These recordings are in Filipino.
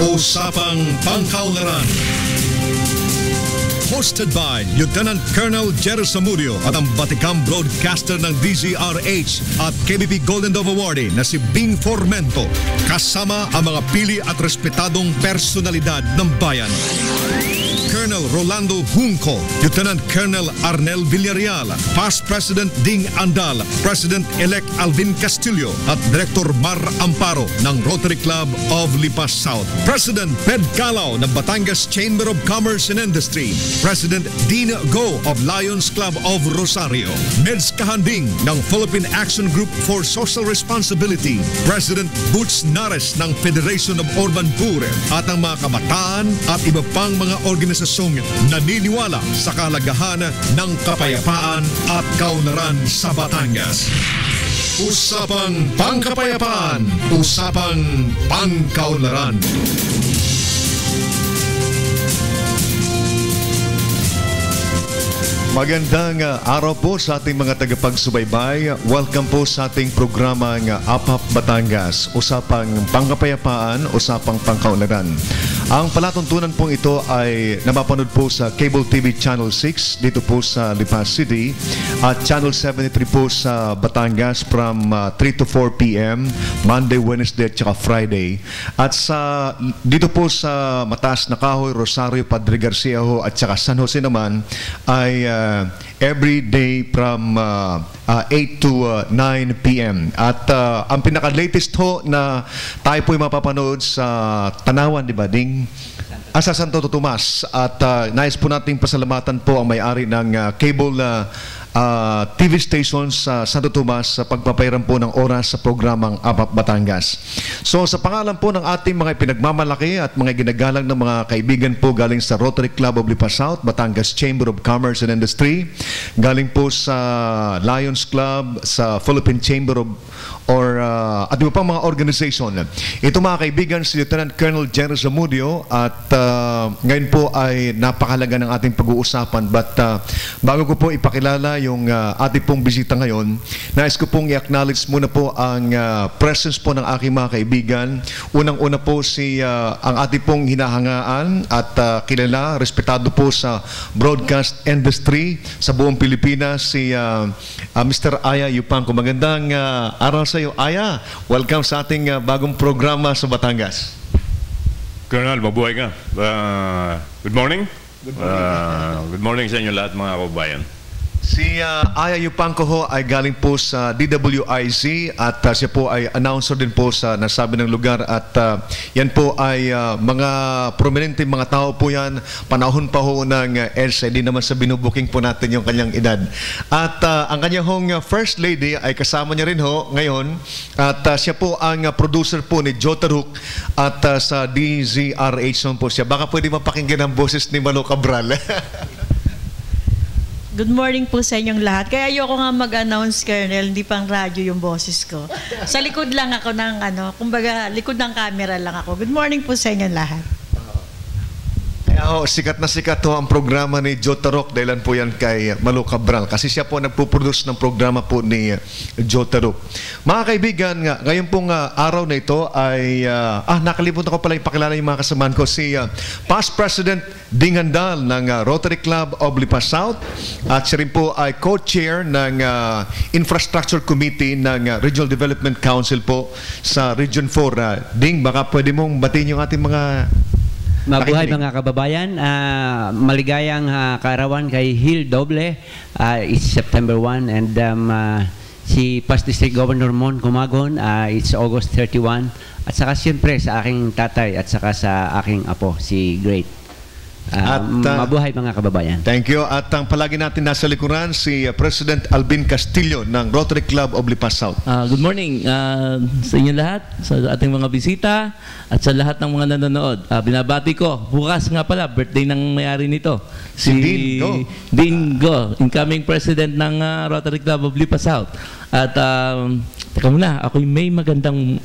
Usapang Pangkaunlaran. Hosted by Lieutenant Colonel Jerry Samudio at ang batikang broadcaster ng DZRH at KBP Golden Dove Awardee na si Bing Formento, kasama ang mga pili at respetadong personalidad ng bayan. Colonel Rolando Junco, Lieutenant Colonel Arnel Villarreal, Past President Ding Andal, President-elect Alvin Castillo at Director Mar Amparo ng Rotary Club of Lipa South, President Ped Calao ng Batangas Chamber of Commerce and Industry, President Dean Go of Lions Club of Rosario, Neds Kahanding ng Philippine Action Group for Social Responsibility, President Butch Nares ng Federation of Urban Poor at ang mga kabataan at iba pang mga organisasyong naniniwala sa kahalagahan ng kapayapaan at kaunlaran sa Batangas. Usapang Pangkapayapaan, Usapang Pangkaunlaran. Magandang araw po sa ating mga tagapagsubaybay. Welcome po sa ating programang APAP Batangas, Usapang Pangkapayapaan, Usapang Pangkaunlaran. Ang palatuntunan pong ito ay napapanood po sa Cable TV Channel 6 dito po sa Lipa City at Channel 73 po sa Batangas from 3 to 4 p.m. Monday, Wednesday at saka Friday. At dito po sa Mataas na Kahoy, Rosario, Padre Garcia ho at saka San Jose naman ay every day from 8 to 9 p.m. At ang pinaka-latest ho na tayo po'y mapapanood sa Tanawan, di ba, Ding? Sa Santo Tomas. At nais po nating pasalamatan po ang may-ari ng cable TV station sa Santo Tomas sa pagpapairan po ng oras sa programang APAP Batangas. So sa pangalan po ng ating mga pinagmamalaki at mga ginagalang ng mga kaibigan po galing sa Rotary Club of Lipa South, Batangas Chamber of Commerce and Industry, galing po sa Lions Club, sa Philippine Chamber of at iba pang mga organization. Ito mga kaibigan, si Lieutenant Colonel Jerry Zamudio at ngayon po ay napakalaga ng ating pag-uusapan. But bago ko po ipakilala yung ating pong bisita ngayon, nais ko pong i-acknowledge muna po ang presence po ng aking mga kaibigan. Unang-una po ang ating pong hinahangaan at kilala, respetado po sa broadcast industry sa buong Pilipinas, si Mr. Aya Yupanco. Magandang araw sa iyo, Aya. Welcome sa ating bagong programa sa Batangas. Colonel, mabuhay ka. Good morning. Good morning. Good morning sa inyo lahat, mga kababayan. Si Aya Yupanco ho ay galing po sa DWIZ at siya po ay announcer din po sa nasabi ng lugar at yan po ay mga prominente mga tao po yan, panahon pa ho ng EDSA, hindi naman sa binubuking po natin yung kanyang edad. At ang kanyang hong first lady ay kasama niya rin ho ngayon at siya po ang producer po ni Jotaruk at sa DZRH po siya. Baka pwede mapakinggan ang boses ni Malo Cabral. Good morning po sa inyong lahat. Kaya ayoko nga mag-announce, Colonel, hindi pang radyo yung boses ko. Sa likod lang ako ng kumbaga, likod ng camera lang ako. Good morning po sa inyong lahat. Kaya sikat na sikat ho ang programa ni Joe Tarok dahil po yan kay Malo Cabral kasi siya po nagpuproduce ng programa po ni Joe Tarok. Mga kaibigan, ngayon pong araw na ito ay nakalimutan ko pala ipakilala yung mga kasamahan ko, si Past President Ding Andal ng Rotary Club of Lipa South at siya rin po ay co-chair ng Infrastructure Committee ng Regional Development Council po sa Region 4. Ding, baka pwede mong batiin yung ating mga mabuhay mga kababayan. Maligayang kaarawan kay Hill Doble. It's September 1 and si Past District Governor Mon Kumagon, it's August 31. At saka siyempre sa aking tatay at saka sa aking apo, si Great. Mabuhay mga kababayan. Thank you. At ang palagi natin nasa likuran, si President Alvin Castillo ng Rotary Club of Lipa South. Good morning sa inyo lahat, sa ating mga bisita at sa lahat ng mga nanonood. Binabati ko, bukas nga pala, birthday ng may-ari nito. Si Dean Go, incoming president ng Rotary Club of Lipa South. At teka muna, ako'y may magandang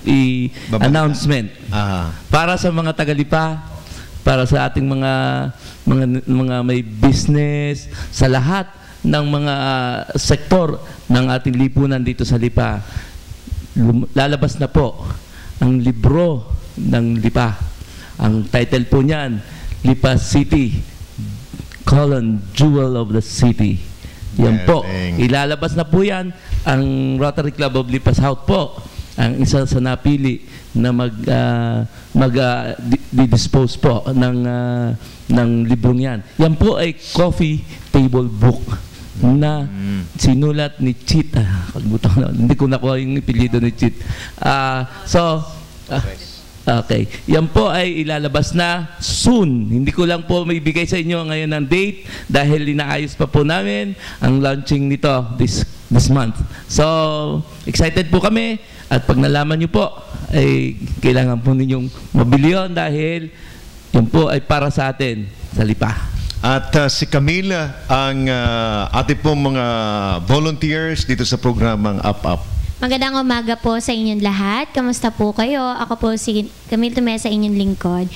announcement para sa mga taga-Lipa, para sa ating mga may business, sa lahat ng mga sektor ng ating lipunan dito sa Lipa. Lalabas na po ang libro ng Lipa. Ang title po niyan, Lipa City, Jewel of the City. Yan po. Ilalabas na po yan ang Rotary Club of Lipa South po. Ang isa sa napili na dispose po ng librong yan. Yan po ay coffee table book na sinulat ni Chit. Hindi ko nakuha yung apelyido ni Chit. Okay. Yan po ay ilalabas na soon. Hindi ko lang po maibigay sa inyo ngayon ng date dahil inaayos pa po namin ang launching nito this month. So, excited po kami at pag nalaman nyo po, ay kailangan po ninyong mabili yun dahil yun po ay para sa atin sa Lipa. At si Camila, ang ating pong mga volunteers dito sa programang Up Up. Magandang umaga po sa inyong lahat. Kamusta po kayo? Ako po si Camille Tumesa, inyong lingkod.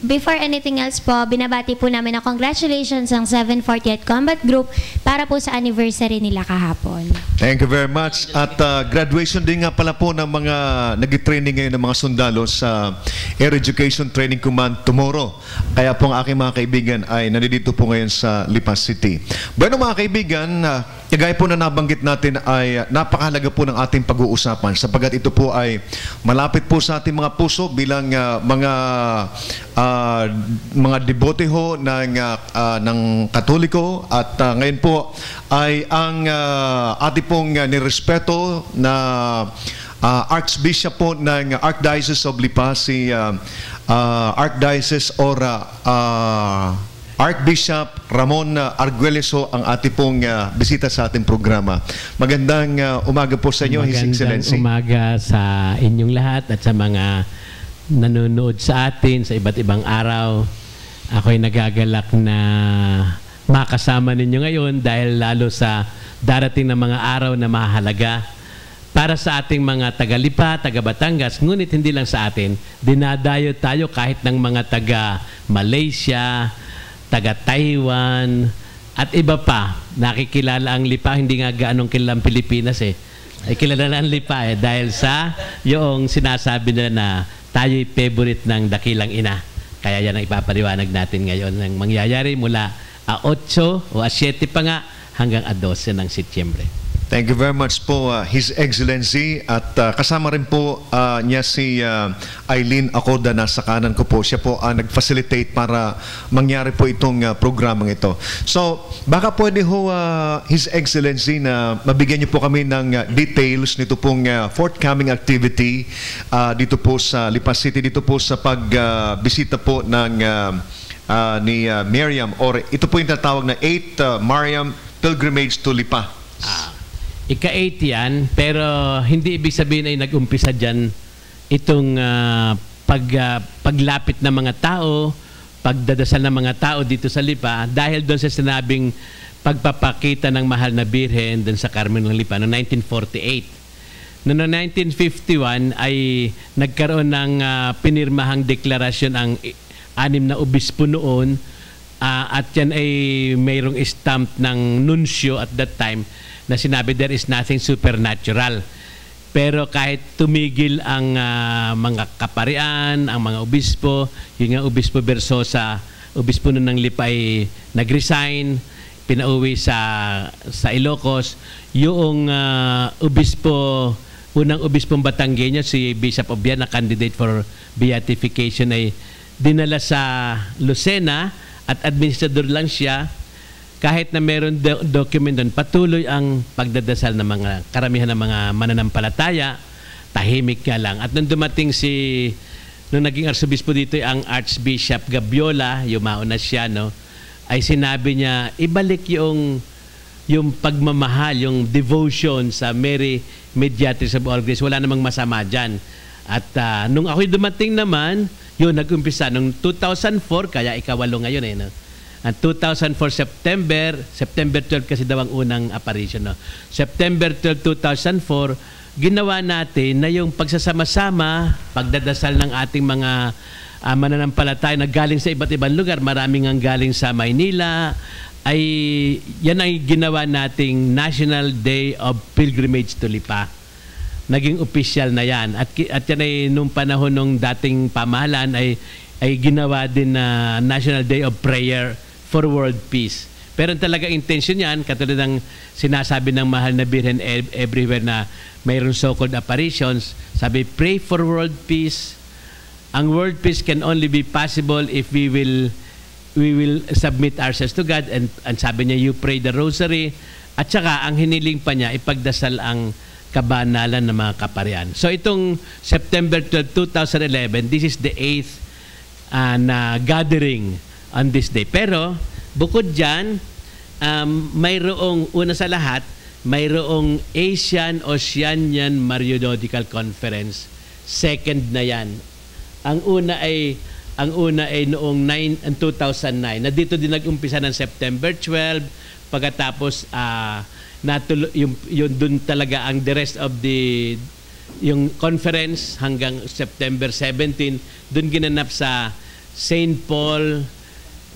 Before anything else po, binabati po namin na congratulations ang 740th Combat Group para po sa anniversary nila kahapon. Thank you very much. At graduation din nga pala po ng mga nag-training ngayon ng mga sundalo sa Air Education Training Command tomorrow. Kaya po ang aking mga kaibigan ay nandito po ngayon sa Lipa City. Bueno mga kaibigan, kagaya po na nabanggit natin ay napakahalaga po ng ating pag-uusapan sapagkat ito po ay malapit po sa ating mga puso bilang mga debote ho ng Katoliko at ngayon po ay ang ating pong nirespeto na Archbishop po ng Archdiocese of Lipa, si Archdiocese or Archbishop Ramon Arguelleso ang ating pong bisita sa ating programa. Magandang umaga po sa inyo, His Excellency. Magandang umaga sa inyong lahat at sa mga nanonood sa atin sa iba't ibang araw. Ako'y nagagalak na makasama ninyo ngayon dahil lalo sa darating na mga araw na mahalaga para sa ating mga taga-Lipa, taga-Batangas, ngunit hindi lang sa atin, dinadayo tayo kahit ng mga taga-Malaysia, taga-Taiwan, at iba pa. Nakikilala ang Lipa, hindi nga gaanong kilalang Pilipinas ay kilala ang Lipa dahil sa yung sinasabi nila na tayo'y favorite ng dakilang ina. Kaya yan ang ipapaliwanag natin ngayon ng mangyayari mula 8 o 7 pa nga hanggang 12 ng Setyembre. Thank you very much po, His Excellency. At kasama rin po niya si Eileen Acoda na sa kanan ko po. Siya po nag-facilitate para mangyari po itong programang ito. So, baka pwede ho, His Excellency, na mabigyan niyo po kami ng details nito pong forthcoming activity dito po sa Lipa City, dito po sa pagbisita po ng ni Miriam, or ito po yung tatawag na 8 Mariam Pilgrimage to Lipa. Ika-8 yan, pero hindi ibig sabihin ay nag-umpisa dyan itong paglapit ng mga tao, pagdadasal ng mga tao dito sa Lipa dahil doon sa sinabing pagpapakita ng mahal na birhen doon sa Carmen ng Lipa noong 1948. Noong 1951 ay nagkaroon ng pinirmahang deklarasyon ang 6 na obispo noon at yan ay mayroong stamp ng nuncio at that time na sinabi there is nothing supernatural. Pero kahit tumigil ang mga kaparian, ang mga obispo, yung nga obispo Versosa, obispo nun ng Lipa ay nag-resign, pinauwi sa Ilocos. Yung unang obispong Batanggenyo, si Bishop Obian, na candidate for beatification, ay dinala sa Lucena at administrador lang siya. Kahit na meron document doon, patuloy ang pagdadasal ng mga karamihan ng mga mananampalataya, tahimik nga lang. At nung dumating nung naging arsobispo dito ang Archbishop Gabiola, yumao na siya, no, ay sinabi niya, ibalik yung pagmamahal, yung devotion sa Mary Mediatrix of All Grace. Wala namang masama dyan. At nung ako'y dumating naman, yun, nag-umpisa. Nung 2004, kaya ikawalo ngayon no? At 2004 September 12 kasi daw ang unang apparition. No? September 12, 2004, ginawa natin na yung pagsasama-sama, pagdadasal ng ating mga mananampalataya na galing sa iba't ibang lugar, maraming ang galing sa Maynila, ay yan ay ginawa nating National Day of Pilgrimage to Lipa. naging official na yan. At yan ay nung panahon ng dating pamahalaan ay ginawa din na National Day of Prayer for World Peace. Pero talaga intention yan, katulad ng sinasabi ng mahal na Birhen everywhere na mayroong so-called apparitions, sabi, pray for world peace. Ang world peace can only be possible if we will submit ourselves to God, and sabi niya, you pray the rosary, at saka ang hiniling pa niya, ipagdasal ang kabanalan ng mga kaparian. So itong September 12, 2011, this is the 8th na gathering on this day. Pero bukod dyan, mayroong, una sa lahat, mayroong Asian Oceanian Mariological Conference. Second na yan. Ang una ay noong 2009. Na dito din nag-umpisa ng September 12. Pagkatapos yun dun talaga ang the rest of yung conference hanggang September 17. Dun ginanap sa St. Paul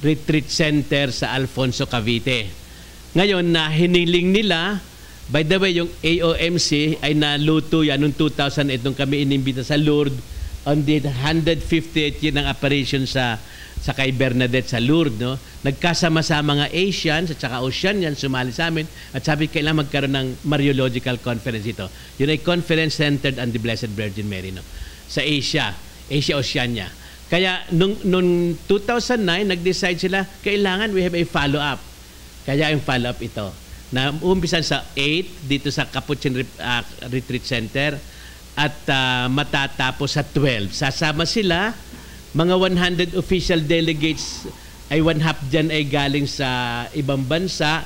Retreat Center sa Alfonso, Cavite. Ngayon na hiniling nila, by the way, yung AOMC ay naluto yan noong 2008 nung kami inimbita sa Lourdes on the 158th year ng apparition sa kay Bernadette sa Lourdes, no? Nagkasama-sama mga Asians at saka Oceanian sumali sa amin at sabi kailangan magkaroon ng Mariological Conference ito. Yun ay conference centered on the Blessed Virgin Mary, no? Sa Asia Oceania. Kaya nung 2009 nag-decide sila kailangan we have a follow-up. Kaya yung follow-up ito na umpisan sa 8 dito sa Capuchin Retreat Center at matatapos sa 12. Sasama sila, mga 100 official delegates, ay 1/2 dyan ay galing sa ibang bansa,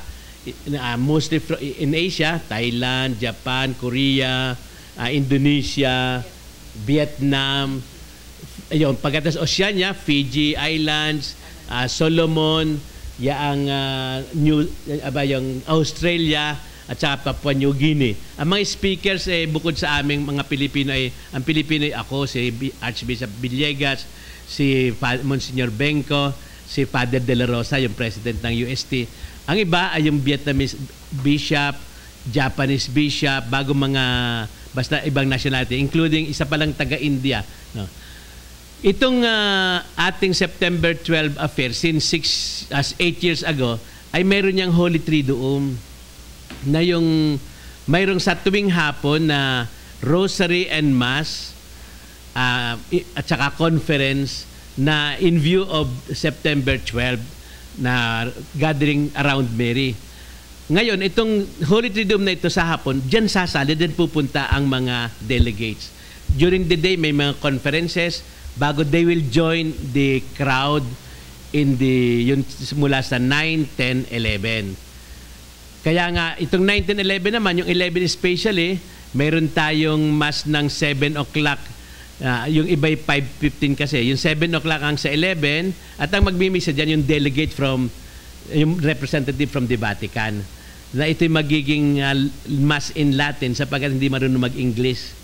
mostly in Asia, Thailand, Japan, Korea, Indonesia, Vietnam, ayun, pagkatapos Oceania, Fiji Islands, Solomon, yung Australia, at saka Papua New Guinea. Ang mga speakers bukod sa aming mga Pilipino ang Pilipino ay ako, si Archbishop Villegas, si Monsignor Benko, si Father De La Rosa, yung president ng UST. Ang iba ay yung Vietnamese bishop, Japanese bishop, bago basta ibang nationality, including isa palang taga-India. No? Itong ating September 12 affair, since 8 years ago, ay meron niyang Holy Triduum na yung mayroong sa tuwing hapon na rosary and mass at saka conference na in view of September 12 na gathering around Mary. Ngayon, itong Holy Triduum na ito sa hapon, diyan sasali din pupunta ang mga delegates. During the day, may mga conferences bago they will join the crowd in mula sa 9, 10, 11. Kaya nga, itong 1911 naman, yung 11 especially, mayroon tayong mass ng 7 o'clock. Yung iba'y 5:15 kasi. Yung 7 o'clock ang sa 11, at ang magmimisa dyan yung delegate yung representative from the Vatican. Na ito'y magiging mass in Latin sapagkat hindi marunong mag-English.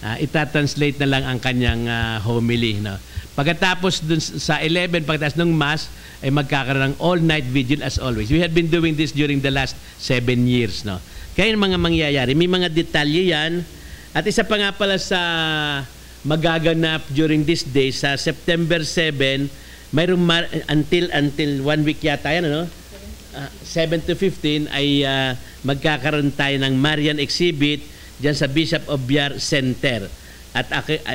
Itatranslate na lang ang kanyang homily. No? Pagkatapos dun sa 11, pagkatapos ng mass, ay magkakaroon ng all-night vigil as always. We have been doing this during the last 7 years. No? Kaya yung mga mangyayari, may mga detalye yan. At isa pa nga pala sa magaganap during this day, sa September 7, mayroong until 1 week yata yan, ano? 7 to 15 ay magkakaroon tayo ng Marian exhibit dyan sa Bishop of Biar Center. At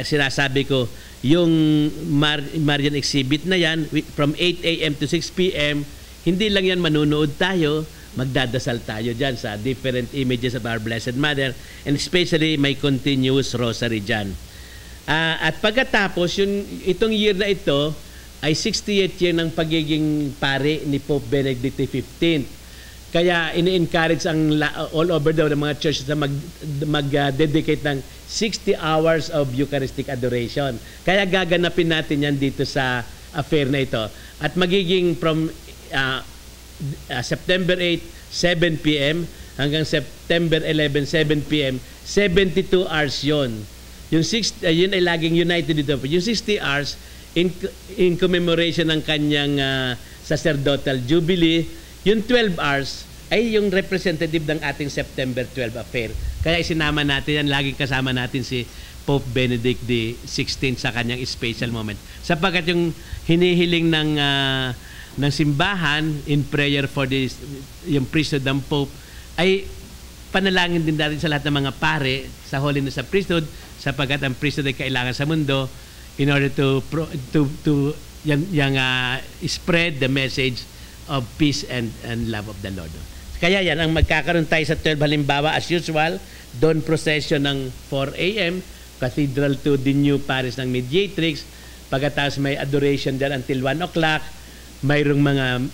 sinasabi ko, yung Marian exhibit na yan, from 8 a.m. to 6 p.m., hindi lang yan manunood tayo, magdadasal tayo dyan sa different images of our Blessed Mother, and especially may continuous rosary dyan. At pagkatapos, itong year na ito, ay 68th year ng pagiging pare ni Pope Benedict XV. Kaya ini-encourage all over the mga churches na mag-dedicate ng 60 hours of Eucharistic adoration. Kaya gaganapin natin yan dito sa affair na ito. At magiging from September 8, 7 p.m. hanggang September 11, 7 p.m. 72 hours yon. Yun ay laging united dito. Yung 60 hours in commemoration ng kanyang sacerdotal jubilee, yung 12 hours ay yung representative ng ating September 12 affair. Kaya isinama natin yan, laging kasama natin si Pope Benedict XVI sa kanyang special moment. Sapagkat yung hinihiling ng simbahan in prayer for yung priesthood ng Pope ay panalangin din natin sa lahat ng mga pare sa holiness of priesthood, sapagkat ang priesthood ay kailangan sa mundo in order to spread the message of peace and love of the Lord. Kaya yan, ang magkakaroon tayo sa 12, halimbawa, as usual, dawn procession ng 4 a.m., Cathedral to the new parish ng Mediatrix, pagkatapos may adoration there until 1 o'clock, mayroong mga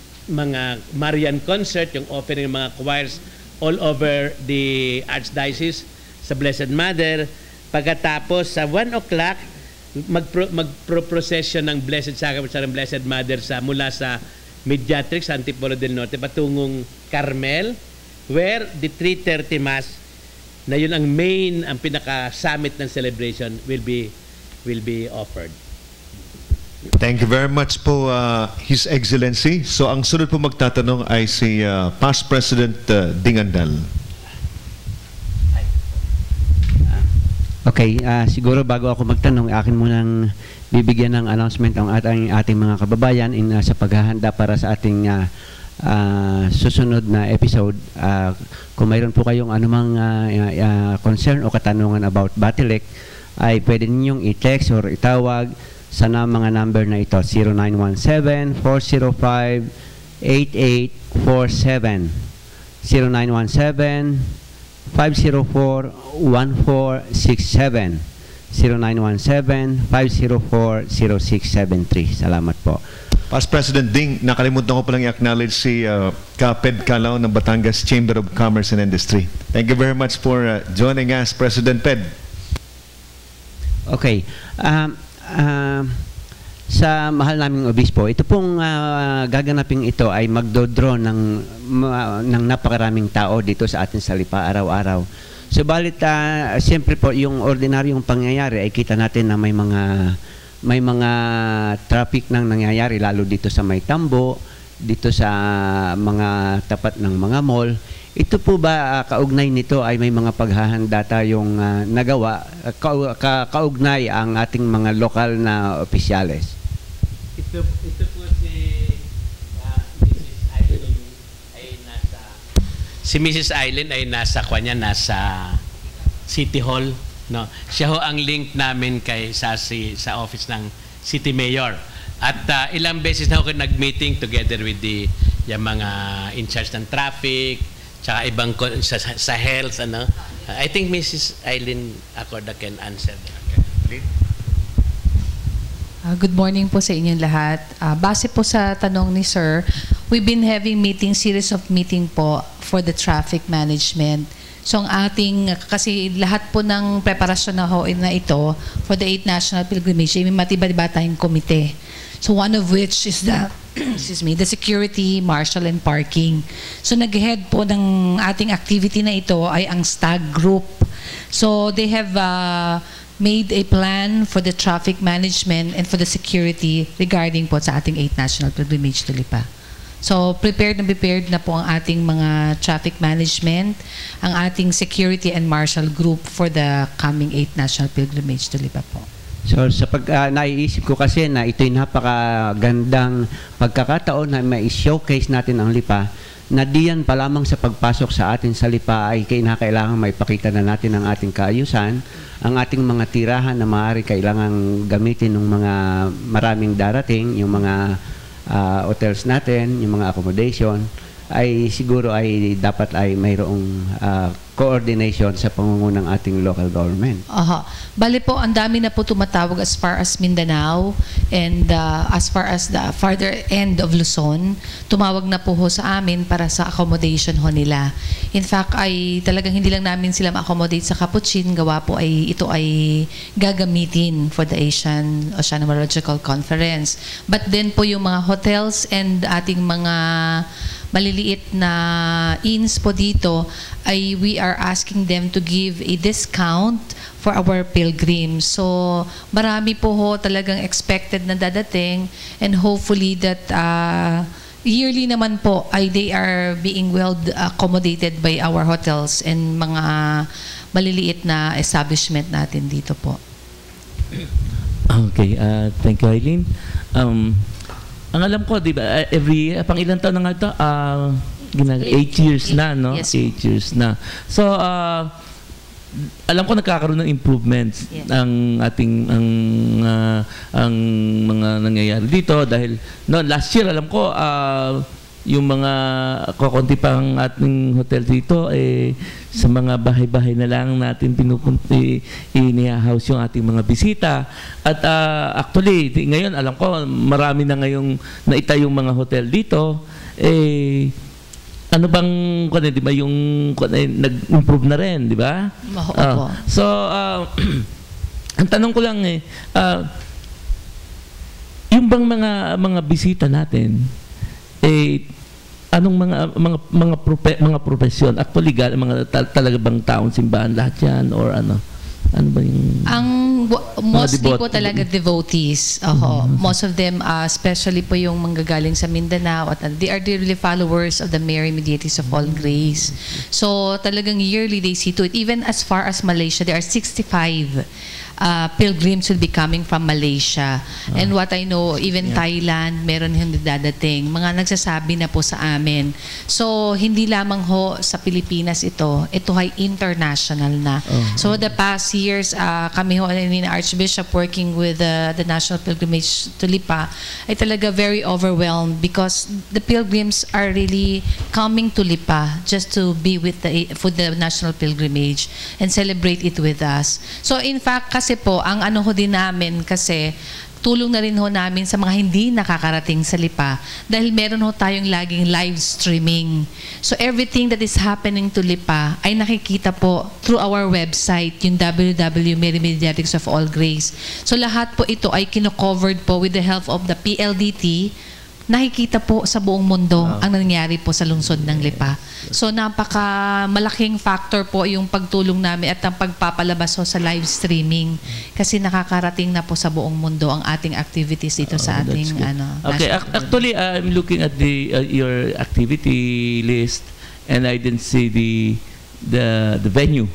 Marian concert, yung offering ng mga choirs all over the Archdiocese sa Blessed Mother. Pagkatapos sa 1 o'clock, magpro-procession ng Blessed Sacrament sa Blessed Mother mula sa Mediatrix, Antipolo del Norte, patungong Carmel, where the 3:30 Mass, na yun ang pinaka-summit ng celebration, will be offered. Thank you very much po, His Excellency. So ang sunod po magtatanong ay si Past President Dingandal. Okay, siguro bago ako magtanong, akin munang bibigyan ng announcement ang ating mga kababayan sa paghahanda para sa ating susunod na episode. Kung mayroon po kayong anumang concern o katanungan about Batilec, ay pwede ninyong i-text or itawag sa mga number na ito, 0917-405-8847, 0917-504-1467, 0917-504-0673. Salamat po. Past President Ding, nakalimutan ko palang i-acknowledge si Kaped Calao ng Batangas Chamber of Commerce and Industry. Thank you very much for joining us, President Ped. Okay. Sa mahal naming obispo, ito pong gaganaping ito ay magdodraw ng napakaraming tao dito sa atin sa Lipa araw-araw. Subalit, siyempre po, yung ordinaryong pangyayari ay kita natin na may mga traffic nang nangyayari, lalo dito sa may tambo, dito sa mga tapat ng mga mall. Ito po ba, kaugnay nito ay may mga paghahanda tayong nagawa, kaugnay ang ating mga lokal na opisyales? Ito po si Mrs. Eileen ay nasa City Hall, no. Siya ho ang link namin sa office ng City Mayor. At ilang beses na ako nag-meeting together with yung mga in charge ng traffic, tsaka ibang sa health, ano. I think Mrs. Eileen Acorda can answer that. Good morning po sa inyong lahat. Base po sa tanong ni Sir, we've been having series of meeting po for the traffic management. So ang ating, kasi lahat po ng preparasyon na ito for the 8th National Pilgrimage, may matiba-diba tayong komite. So one of which is the the security, marshal, and parking. So nag-head po ng ating activity na ito ay ang STAG group. So they have made a plan for the traffic management and for the security regarding po sa ating 8th National Pilgrimage to Lipa. So prepared na po ang ating mga traffic management, ang ating security and marshal group for the coming 8th National Pilgrimage to Lipa po. So sa naiisip ko kasi na ito'y napakagandang pagkakataon na mai-showcase natin ang Lipa, na diyan pa lamang sa pagpasok sa atin sa Lipa ay kailangan maipakita na natin ang ating kaayusan, ang ating mga tirahan na maaari kailangan gamitin ng mga maraming darating, yung mga hotels natin, yung mga accommodation, ay siguro ay dapat ay mayroong coordination sa pangungunang ating local government. Bali po, ang dami na po tumatawag as far as Mindanao and as far as the farther end of Luzon, tumawag na po sa amin para sa accommodation nila. In fact, ay talagang hindi lang namin sila ma-accommodate sa Capuchin, gawa po ay ito ay gagamitin for the Asian Oceanological Conference. But then po yung mga hotels and ating mga maliliit na inns po dito ay we are asking them to give a discount for our pilgrims. So marami po talagang expected na dadating, and hopefully that Yearly naman po ay they are being well accommodated by our hotels and mga maliliit na establishment natin dito po. Okay, thank you, Eileen. Ang alam ko, di ba, pang ilang taon na nga ito? 8 years na, no? Yes. 8 years na. So, alam ko nagkakaroon ng improvements ang ating ang mga nangyayari dito dahil last year alam ko yung mga kokonti pang ating hotel dito sa mga bahay-bahay na lang natin ini-house yung ating mga bisita at actually ngayon alam ko marami na ngayong naitayong mga hotel dito ano bang di ba yung nag-improve na rin, di ba? So ang tanong ko lang yung bang mga bisita natin anong mga profesyon actually mga talaga bang taong simbahan lahat yan or ano ba yung mostly po talaga devotees. Most of them, especially po yung manggagaling sa Mindanao, at they are really followers of the Mary Mediatrix of All Grace. So talagang yearly they see to it. Even as far as Malaysia, there are 65 pilgrims will be coming from Malaysia. And what I know, even Thailand, meron hindi dadating. Mga nagsasabi na po sa amin. So, hindi lamang ho sa Pilipinas ito ay international na. So, the past years, kami ho ni Archbishop working with the National Pilgrimage to Lipa ay talaga very overwhelmed because the pilgrims are really coming to Lipa just to be with for the National Pilgrimage and celebrate it with us. So, in fact, kasi po, ang ano ho din namin kasi tulong na rin ho namin sa mga hindi nakakarating sa Lipa dahil meron ho tayong laging live streaming. So everything that is happening to Lipa ay nakikita po through our website, yung www.marymediatrix of All Grace. So lahat po ito ay kino-covered po with the help of the PLDT. Nakikita po sa buong mundo ang nangyari po sa lungsod ng Lipa. So napaka malaking factor po yung pagtulong namin at ang pagpapalabas ho sa live streaming kasi nakakarating na po sa buong mundo ang ating activities dito sa ating Okay, actually I'm looking at your activity list and I didn't see the venue.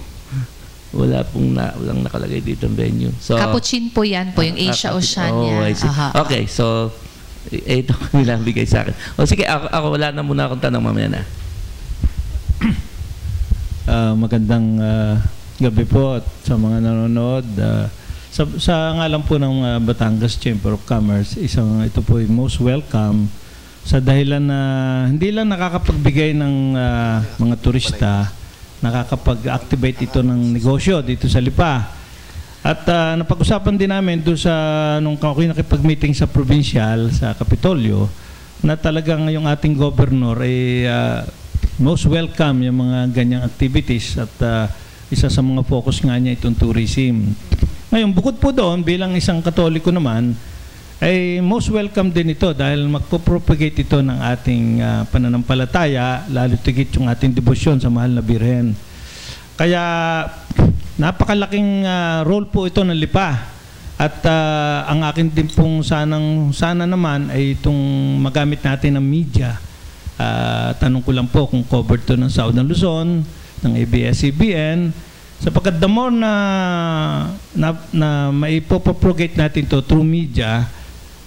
Walang nakalagay dito ang venue. So Capuchin po yan po, yung Asia Oceania. I see. Okay, so ito nilang bigay sa akin. O sige, ako wala na muna akong tanong mamaya na. Magandang gabi po at sa mga nanonood. Sa ngalan po ng Batangas Chamber of Commerce, ito po ay most welcome sa dahilan na hindi lang nakakapagbigay ng mga turista, nakakapag-activate ito ng negosyo dito sa Lipa. At napag-usapan din namin doon nung ako'y nakipag-meeting sa provincial, sa Kapitolyo, na talagang yung ating governor ay most welcome yung mga ganyang activities at isa sa mga focus nga niya itong tourism. Ngayon, bukod po doon, bilang isang Katoliko naman, ay most welcome din ito dahil magpo-propagate ito ng ating pananampalataya, lalo tigit yung ating debosyon sa mahal na Birhen. Kaya napakalaking role po ito ng Lipa at ang akin din pong sana naman ay itong magamit natin ng media. Tanong ko lang po kung covered to ng Southern Luzon, ng ABS-CBN, sapagkat the more na maipopropagate natin to through media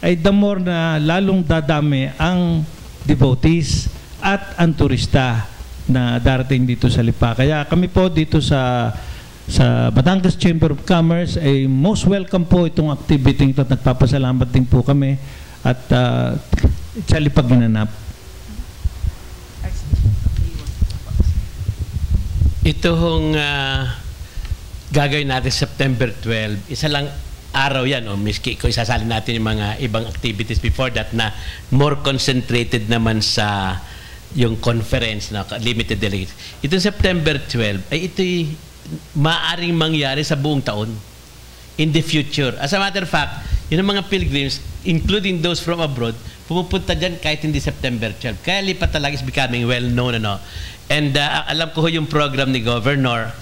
ay the more na lalong dadami ang devotees at ang turista na darating dito sa Lipa. Kaya kami po dito sa Batangas Chamber of Commerce ay most welcome po itong activity ito at nagpapasalamat din po kami at sa Lipa ginanap. Ito hong gagawin natin September 12, isa lang araw yan, miski ko isasali natin yung mga ibang activities before that na more concentrated naman sa yung conference na limited delegates. Itong September 12 ay ito'y maaring mangyari sa buong taon in the future. As a matter of fact, yun ang mga pilgrims, including those from abroad, pumupunta dyan kahit hindi September 12. Kaya Lipa talaga is becoming well-known. And alam ko yung program ni Governor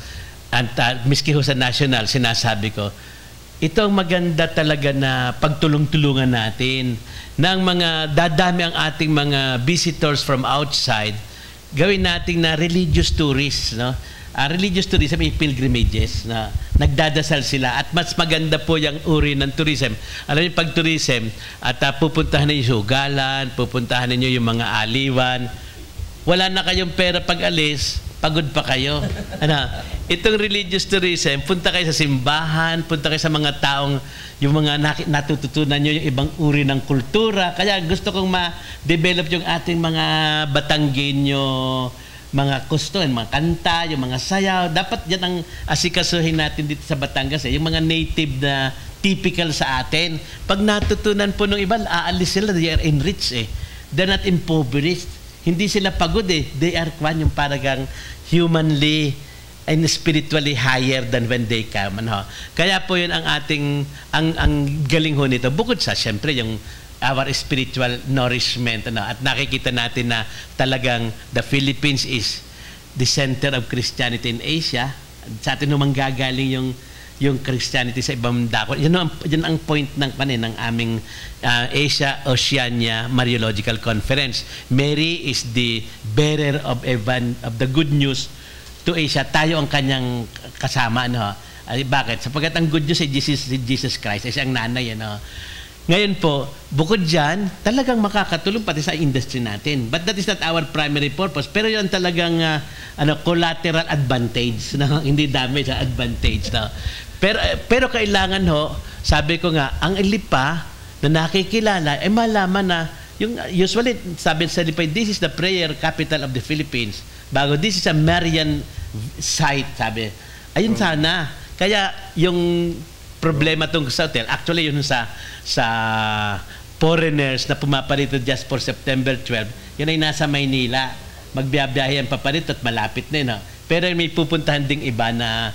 at miski ho sa national, sinasabi ko, ito ang maganda talaga na pagtulong-tulungan natin ng mga dadami ang ating mga visitors from outside, gawin natin na religious tourists, no? Religious tourism ay pilgrimages na nagdadasal sila at mas maganda po yung uri ng tourism. Alam niyo, pag tourism at pupuntahan niyo yung sugalan, pupuntahan niyo yung mga aliwan, wala na kayong pera pag alis, pagod pa kayo. Itong religious tourism, punta kayo sa simbahan, punta kayo sa mga taong, yung mga natututunan nyo, yung ibang uri ng kultura. Kaya gusto kong ma-develop yung ating mga Batanggenyo, mga kustuhan, mga kanta, yung mga sayaw. Dapat yan ang asikasuhin natin dito sa Batangas. Yung mga native na typical sa atin. Pag natutunan po ng iba, aalis sila, they are enriched eh. They're not impoverished. Hindi sila pagod eh. They are yung paragang humanly and spiritually higher than when they come. Kaya po yun ang ating, ang galing ho nito. Bukod sa, syempre, yung our spiritual nourishment. At nakikita natin na talagang the Philippines is the center of Christianity in Asia. Sa atin naman gagaling yung Christianity sa ibang dako. Yan ang point ng aming Asia-Oceania Mariological Conference. Mary is the bearer of the good news to Asia. Tayo ang kanyang kasama. Bakit? Sapagkat ang good news ay Jesus Christ. Ay siyang nanay. Ngayon po, bukod dyan, talagang makakatulong pati sa industry natin. But that is not our primary purpose. Pero yun talagang collateral advantage. Hindi damage, advantage. Pero kailangan sabi ko nga, ang Lipa na nakikilala, malaman na, usually, sabi sa Lipa, this is the prayer capital of the Philippines. Bago, this is a Marian site, sabi. Ayun sana. Kaya yung problema tong sa hotel, actually yun sa foreigners na pumaparito just for September 12, yun ay nasa Maynila. Magbiyabiyahe yan paparito at malapit na yun. Pero may pupuntahan ding iba na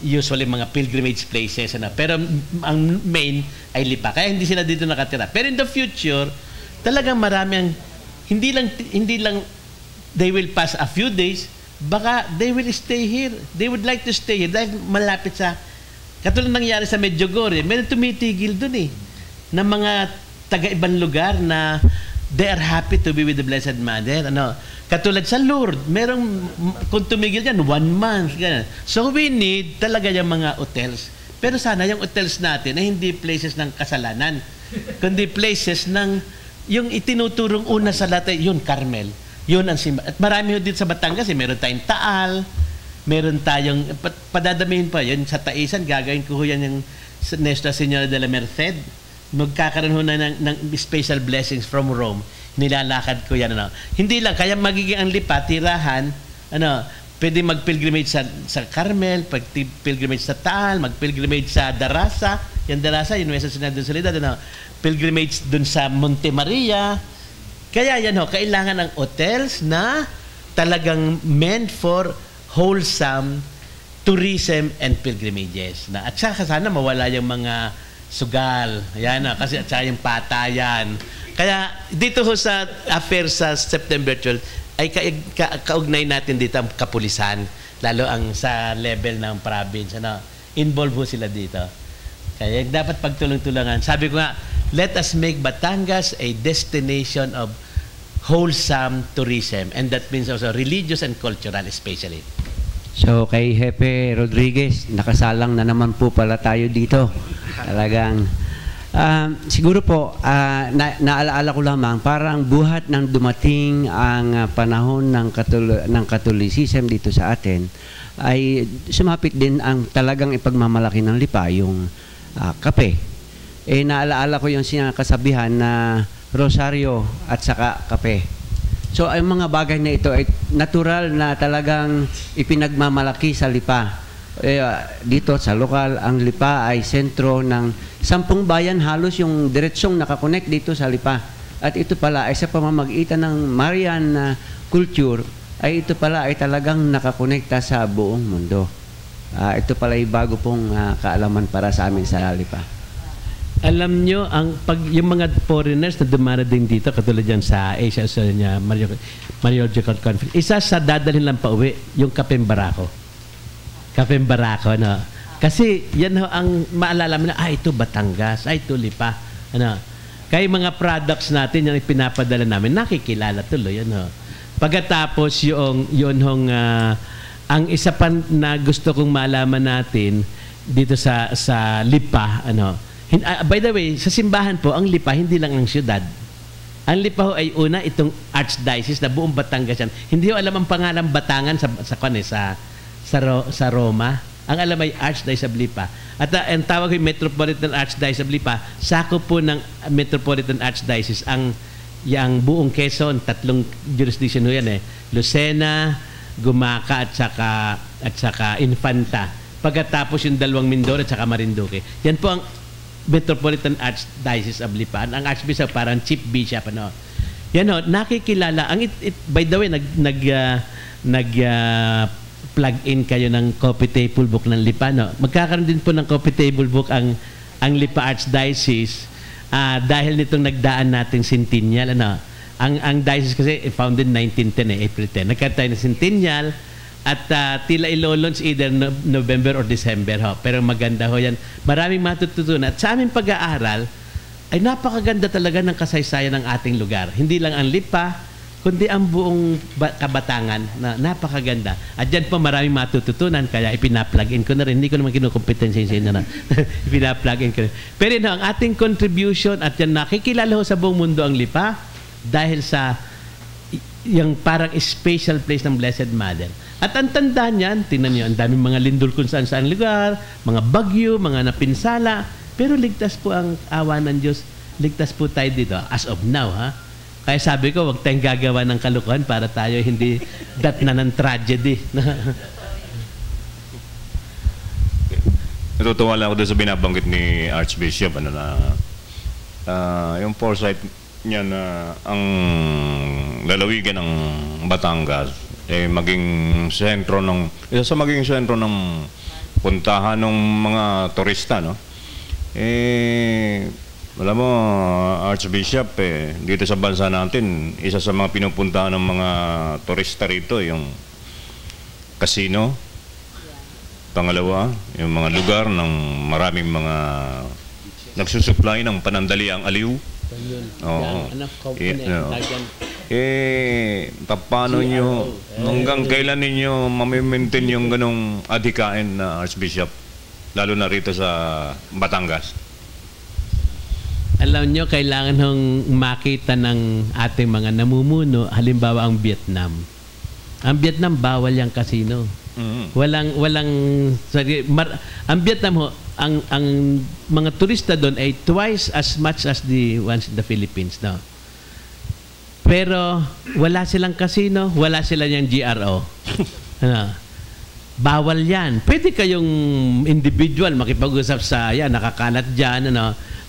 usually mga pilgrimage places. Pero ang main ay Lipa. Kaya hindi sila dito nakatira. Pero in the future, talagang marami ang, hindi lang they will pass a few days, baka they will stay here. They would like to stay here dahil malapit sa, katulad nangyari sa Medjugorje, meron tumitigil dun ng mga taga-ibang lugar na they are happy to be with the Blessed Mother. Katulad sa Lourdes, merong, kung tumigil yan, 1 month. Ganyan. So we need talaga yung mga hotels. Pero sana yung hotels natin ay hindi places ng kasalanan, kundi places ng, yung itinuturong una sa lahat, yun, Carmel. Yun ang simba. At marami dito sa Batangas, meron tayong Taal, meron tayong, padadamihin pa, yun sa Taisan, gagawin ko yan yung Nuestra Señora de la Merced. Magkakaroon ho na ng special blessings from Rome. Nilalakad ko yan. Hindi lang, kaya magiging ang Lipa, tirahan, pwede mag-pilgrimage sa Carmel, pilgrimage sa Taal, mag-pilgrimage sa Darasa, yung Darasa, yung Nuestra Señora de la Soledad, pilgrimage dun sa Monte Maria. Kaya yan kailangan ng hotels na talagang meant for wholesome tourism and pilgrimages. At saka sana mawala yung mga sugal. Yan kasi at saka yung patayan. Kaya dito sa affair sa September 12 ay kaugnay natin dito ang kapulisan, lalo ang sa level ng province. Involve sila dito. Kaya dapat pagtulong-tulungan. Sabi ko nga, let us make Batangas a destination of wholesome tourism, and that means also religious and cultural especially. So kay Hepe Rodriguez, nakasalang na naman po pala tayo dito. Talagang siguro po naalaala ko lamang parang buhat ng dumating ang panahon ng Catholicism dito sa atin ay sumapit din ang talagang ipagmamalaki ng Lipa, yung kape. Naalaala ko yung kasabihan na rosaryo at saka kape. So ang mga bagay na ito ay natural na talagang ipinagmamalaki sa Lipa. Dito sa lokal, ang Lipa ay sentro ng 10 bayan, halos yung diretsyong nakakonect dito sa Lipa. At ito pala ay sa pamamagitan ng Marian culture, ay ito pala ay talagang nakakonekta sa buong mundo. Ito pala ay bago pong kaalaman para sa amin sa Lipa. Alam nyo, yung mga foreigners na dumarating dito, katulad yan sa Asia, sa Mariological Conference, isa sa dadalhin lang pa uwi, yung Kapeng Barako. Kapeng Barako, Kasi yan ho ang maalala mo na, ito Batangas, ito Lipa. Ano? Kaya mga products natin, yung pinapadala namin, nakikilala tuloy. Ano? Pagkatapos yun hong, ang isa pa na gusto kong malaman natin dito sa Lipa, ano? By the way, sa simbahan po, ang Lipa, hindi lang ang syudad. Ang Lipa ho ay una itong archdiocese na buong Batangas yan. Hindi ho alam ang pangalan Batangan sa Roma. Ang alam ay Archdiocese of Lipa. At ang tawag ay Metropolitan Archdiocese of Lipa, sakop po ng Metropolitan Archdiocese ang buong Quezon, 3 jurisdiction ho yan Lucena, Gumaca at saka Infanta. Pagkatapos yung 2 Mindoro at saka Marinduque. Yan po ang Metropolitan Archdiocese of Lipa. Ang Archbishop parang Chief Bishop, ano. Yan ho, nakikilala. By the way, plug in kayo ng coffee table book ng Lipa, no. Magkakaroon din po ng coffee table book ang Lipa Archdiocese dahil nitong nagdaan nating centennial, ano. Ang diocese kasi founded 1910, April 10. Nagkaroon tayo ng centennial. At tila ilo-launch either November or December ho. Pero maganda ho yan. Maraming matututunan. At sa aming pag-aaral, ay napakaganda talaga ng kasaysayan ng ating lugar. Hindi lang ang Lipa, kundi ang buong Kabatangan na napakaganda. At dyan po maraming matututunan. Kaya ipina-plug in ko na rin. Hindi ko naman kinukompetensya sa inyo na. Ipina-plug in ko rin. Pero ang ating contribution at yan nakikilala ho sa buong mundo ang Lipa dahil sa yung parang special place ng Blessed Mother. At ang tandaan yan, tingnan nyo, ang daming mga lindol kung saan lugar, mga bagyo, mga napinsala, pero ligtas po ang awa ng Diyos. Ligtas po tayo dito, as of now, ha? Kaya sabi ko, huwag tayong gagawa ng kalukuhan para tayo hindi dat na ng tragedy. Natutuwa lang ako doon sa binabanggit ni Archbishop, yung foresight niya na ang lalawigan ng Batangas maging sentro ng puntahan ng mga turista, no? Alam mo, Archbishop, dito sa bansa natin, isa sa mga pinupuntahan ng mga turista rito yung casino. Pangalawa, yung mga lugar ng maraming mga nagsusupply ng panandaliang aliw. Oo. Paano nyo, hanggang kailan ninyo mamimaintain yung ganong adhikain na Archbishop, lalo na rito sa Batangas? Alam nyo, kailangan hong makita ng ating mga namumuno, halimbawa ang Vietnam. Ang Vietnam, bawal yung casino. Ang Vietnam ho, ang mga turista doon ay twice as much as the ones in the Philippines, no? Pero wala silang casino, wala silang yung GRO. Bawal yan. Pwede kayong individual makipag-usap sa nakakalat dyan,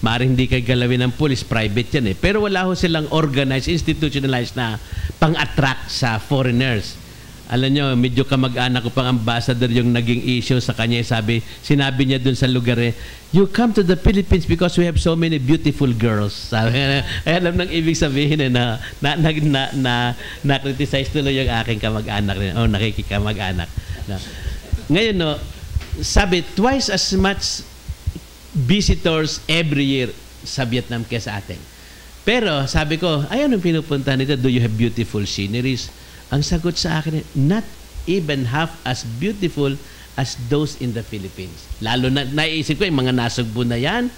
maaaring hindi kayo galawin ng police, private yan Pero wala ho silang organized, institutionalized na pang-attract sa foreigners. Alam nyo, medyo kamag-anak ko pang ambassador yung naging issue sa kanya. Sinabi niya dun sa lugar you come to the Philippines because we have so many beautiful girls. Sabi, alam nang ibig sabihin na-criticize tuloy yung aking kamag-anak rin. Nakikikamag-anak. Ngayon, sabi, twice as much visitors every year sa Vietnam kaya sa atin. Pero sabi ko, anong pinupuntahan nito? Do you have beautiful sceneries? Ang sagot sa akin, not even half as beautiful as those in the Philippines. Lalo na, naisip ko, yung mga nasugbo na yan,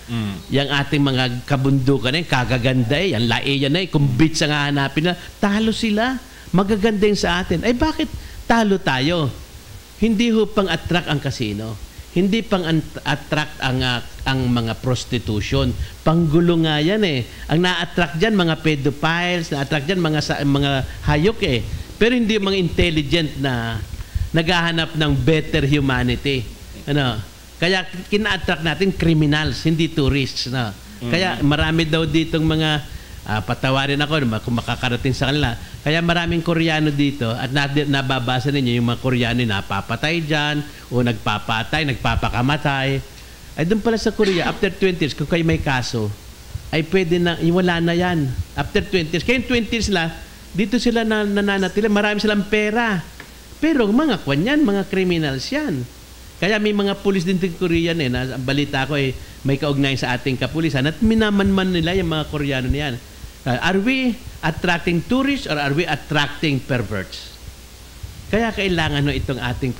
yung ating mga kabundukan na kagaganda yan laeyan na kung beach ang hahanapin na, talo sila, magaganda yung sa atin. Ay bakit talo tayo? Hindi ho pang-attract ang casino. Hindi pang-attract ang mga prostitution. Panggulo nga yan Ang na-attract dyan, mga pedophiles, na-attract dyan, mga hayok Pero hindi mga intelligent na naghahanap ng better humanity. Kaya kina-attract natin criminals, hindi tourists. Kaya marami daw ditong mga patawarin ako kung makakarating sa kanila. Kaya maraming Koreano dito at nababasa ninyo yung mga Koreano napapatay dyan o nagpapatay, nagpapakamatay. Ay doon pala sa Korea, after 20 years, kung kayo may kaso, ay pwede na, wala na yan. After 20 years. Kaya 20 years dito sila nananatili, marami silang pera. Pero mga kwan yan, mga criminals yan. Kaya may mga pulis din ng Korean na balita ko may kaugnayan sa ating kapulisan at minamanman nila yung mga Koreano niyan. Are we attracting tourists or are we attracting perverts? Kaya kailangan itong ating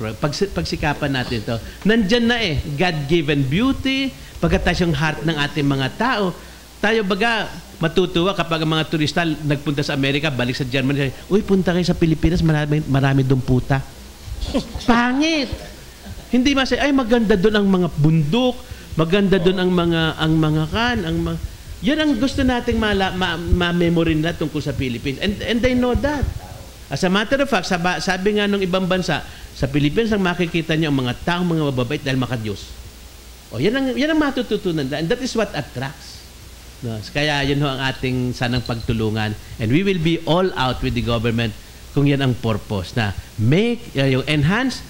pagsikapan natin ito. Nandyan na God-given beauty, pagkatas yung heart ng ating mga tao. Tayo baga matutuwa kapag ang mga turista nagpunta sa Amerika, balik sa Germany, uy, punta kayo sa Pilipinas, marami doon puta. Pangit! Hindi masaya, ay maganda doon ang mga bundok, maganda doon ang mga yan ang gusto nating ma-memory na tungkol sa Philippines. And they know that. As a matter of fact, sabi nga ng ibang bansa, sa Pilipinas ang makikita niyo ang mga taong mga mababait dahil makadiyos. Yan ang matututunan. And that is what attracts. No? Kaya yun ang ating sanang pagtulungan. And we will be all out with the government kung yan ang purpose na enhance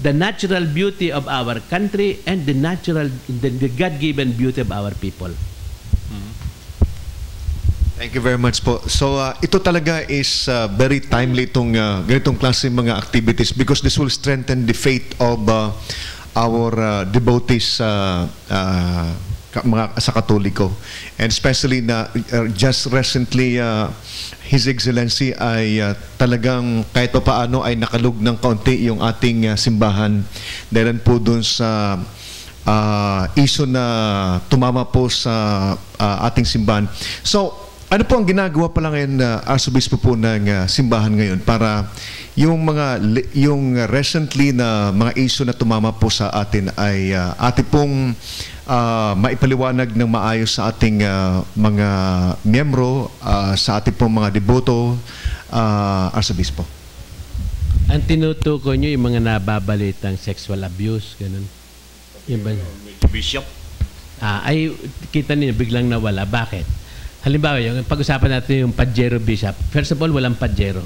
the natural beauty of our country and the God-given beauty of our people. Thank you very much po. So ito talaga is very timely itong ganitong klase mga activities because this will strengthen the faith of our devotees sa Katoliko. And especially na just recently His Excellency ay talagang kahit pa paano ay nakalug ng kaunti yung ating simbahan dahil po dun sa issue na tumama po sa ating simbahan. So ano po ang ginagawa pala ngayon Arsobispo po ng simbahan ngayon para yung recently na mga issue na tumama po sa atin ay ating pong maipaliwanag ng maayos sa ating mga miyembro, sa ating pong mga deboto, Arsobispo? Ang tinutukoy nyo yung mga nababalitang sexual abuse, ganun. Yung ba? Bishop. Ay, kita niyo, biglang nawala. Bakit? Halimbawa, yung pag-usapan natin yung Pajero Bishop. First of all, walang Pajero.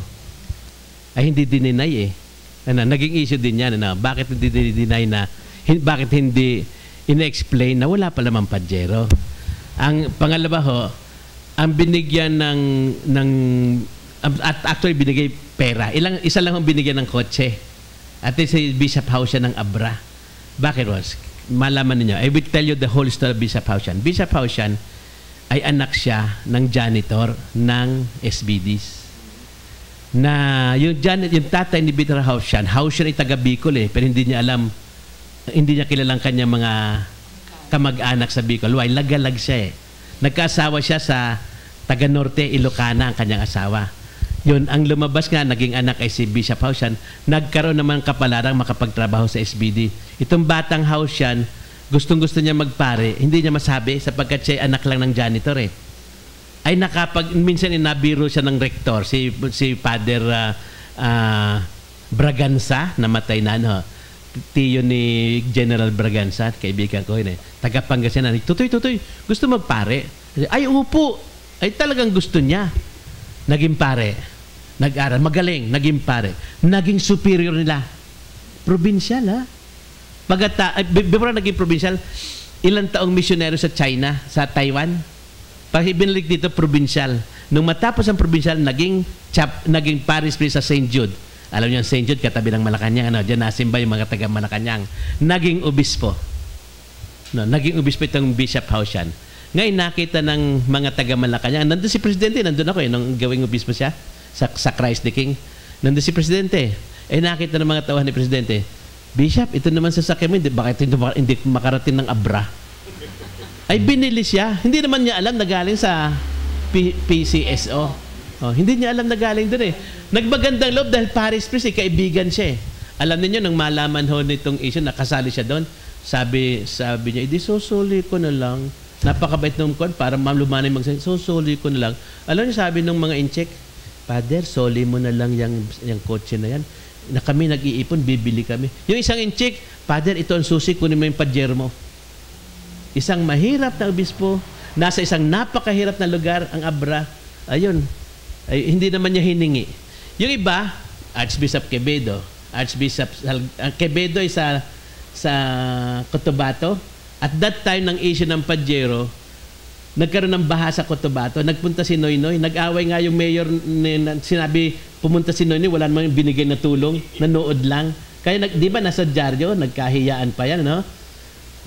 Ay, hindi dininay naging issue din yan. Bakit hindi dininay bakit hindi ina-explain na wala pa lamang Pajero? Ang pangalawa ho, ang binigyan at actually binigay pera. Isa lang ang binigyan ng kotse. At si Bishop Hausian ng Abra. Bakit, Ross? Malaman niyo. I will tell you the whole story of Bishop Hausian. Bishop Hausian ay anak siya ng janitor ng SBDs. Na yung tatay ni Bishop Hausian ay taga Bicol pero hindi niya alam, hindi niya kilalang kanyang mga kamag-anak sa Bicol. Why? Lagalag siya Nagkaasawa siya sa taga Norte, Ilocana ang kanyang asawa. Yun, ang lumabas nga, naging anak ay si Bishop Hausian. Nagkaroon naman kapalarang makapagtrabaho sa SBD. Itong batang Hausian, gustong-gusto niya magpare, hindi niya masabi sapagkat siya anak lang ng janitor Ay minsan inabiro siya ng rektor, si Father Braganza, namatay na tiyo ni General Braganza, kaibigan ko taga Pangasinan. Tutoy, gusto magpare? Ay, upo. Ay talagang gusto niya. Naging pare. Nag-aral. Magaling. Naging pare. Naging superior nila. Provincial, before naging provincial, ilang taong misyonero sa China, sa Taiwan. Pag ibinalik dito, provincial. Nung matapos ang provincial, naging parish priest sa St. Jude. Alam niyo, St. Jude, katabi ng Malacanang. Diyan nasimba yung mga taga Malacanang. Naging obispo. Naging obispo itong Bishop Hausian. Ngayon, nakita ng mga taga Malacanang. Nandun si Presidente. Nandun ako nung gawing obispo siya sa Christ the King. Nandun si Presidente. Nakita ng mga tauhan ni Presidente, Bishop, ito naman sa sakya mo, bakit hindi makarating ng Abra? Ay, binili siya. Hindi naman niya alam na galing sa PCSO. Hindi niya alam na galing doon Nagbagandang loob dahil Paris Priest, kaibigan siya Alam niyo nang malaman ho nitong issue, nakasali siya doon. Sabi niya, susuli ko na lang. Napakabait nung kon para malumanay magsabi, susuli ko na lang. Alam niyo, sabi ng mga incheck, Father, soli mo na lang yung kotse na yan. Na kami nag-iipon, bibili kami. Yung isang incheck, Father, ito ang susi, kunin mo yung Pajero mo. Isang mahirap na obispo, nasa isang napakahirap na lugar, ang Abra. Ayun. Ay, hindi naman niya hiningi. Yung iba, Archbishop Quevedo. Quevedo ay sa Cotabato. At that time ng issue ng Pajero, nagkaroon ng baha sa Cotabato. Nagpunta si Noynoy. Nag-away nga yung mayor. Sinabi, pumunta si Noynoy, wala namang binigay na tulong. Nanood lang. Kaya di ba nasa dyaryo, nagkahiyaan pa yan, no?